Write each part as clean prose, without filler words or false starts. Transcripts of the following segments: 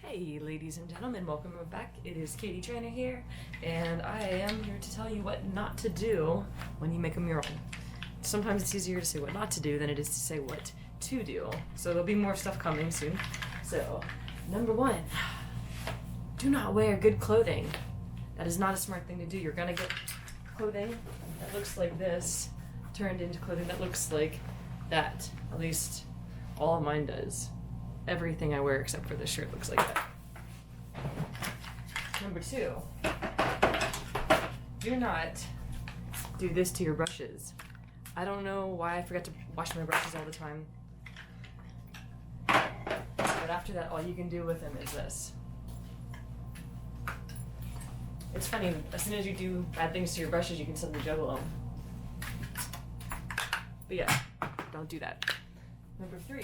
Hey ladies and gentlemen, welcome back. It is Katie Trainer here, and I am here to tell you what not to do when you make a mural. Sometimes it's easier to say what not to do than it is to say what to do. So there'll be more stuff coming soon. So, number one, do not wear good clothing. That is not a smart thing to do. You're gonna get clothing that looks like this turned into clothing that looks like that. At least all of mine does. Everything I wear except for this shirt looks like that. Number two, do not do this to your brushes. I don't know why I forget to wash my brushes all the time. But after that, all you can do with them is this. It's funny, as soon as you do bad things to your brushes, you can suddenly juggle them. But yeah, don't do that. Number three,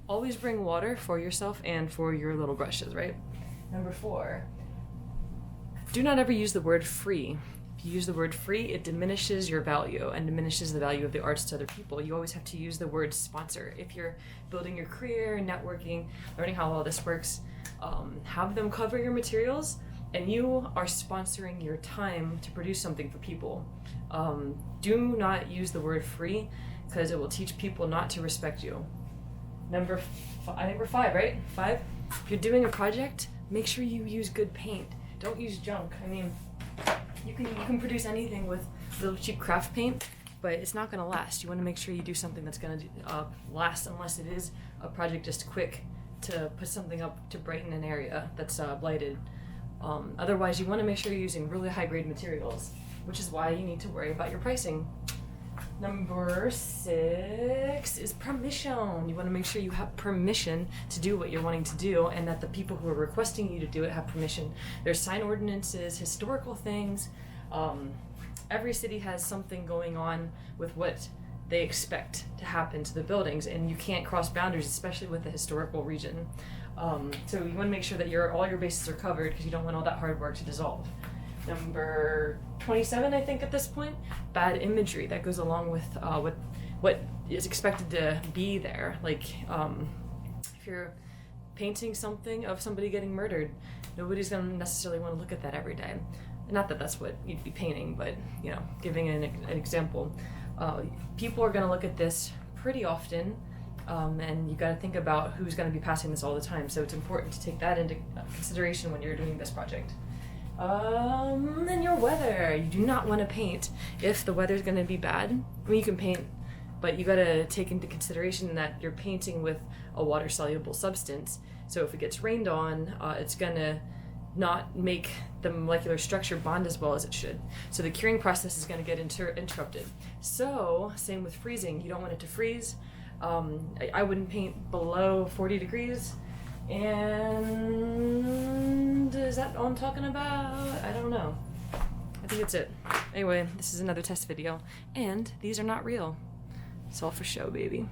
always bring water for yourself and for your little brushes, right? Number four, do not ever use the word free. If you use the word free, it diminishes your value and diminishes the value of the arts to other people. You always have to use the word sponsor. If you're building your career, networking, learning how all this works, have them cover your materials, and you are sponsoring your time to produce something for people. Do not use the word free, because it will teach people not to respect you. Number five, right? Five, if you're doing a project, make sure you use good paint. Don't use junk. I mean, you can produce anything with little cheap craft paint, but it's not gonna last. You wanna make sure you do something that's gonna last, unless it is a project just quick to put something up to brighten an area that's blighted. Otherwise, you wanna make sure you're using really high grade materials, which is why you need to worry about your pricing. Number six is permission. You want to make sure you have permission to do what you're wanting to do, and that the people who are requesting you to do it have permission. There's sign ordinances, historical things. Every city has something going on with what they expect to happen to the buildings, and you can't cross boundaries, especially with the historical region. So you want to make sure that all your bases are covered, because you don't want all that hard work to dissolve. Number 27, I think, at this point, bad imagery that goes along with what is expected to be there. Like, if you're painting something of somebody getting murdered, nobody's going to necessarily want to look at that every day. Not that that's what you'd be painting, but, you know, giving an example. People are going to look at this pretty often, and you got to think about who's going to be passing this all the time. So it's important to take that into consideration when you're doing this project. Then your weather. You do not want to paint if the weather's going to be bad. I mean, you can paint, but you got to take into consideration that you're painting with a water-soluble substance. So if it gets rained on, it's going to not make the molecular structure bond as well as it should. So the curing process is going to get interrupted. So same with freezing. You don't want it to freeze. I wouldn't paint below 40 degrees. And is that all I'm talking about? I don't know. I think that's it. Anyway, this is another test video, and these are not real. It's all for show, baby.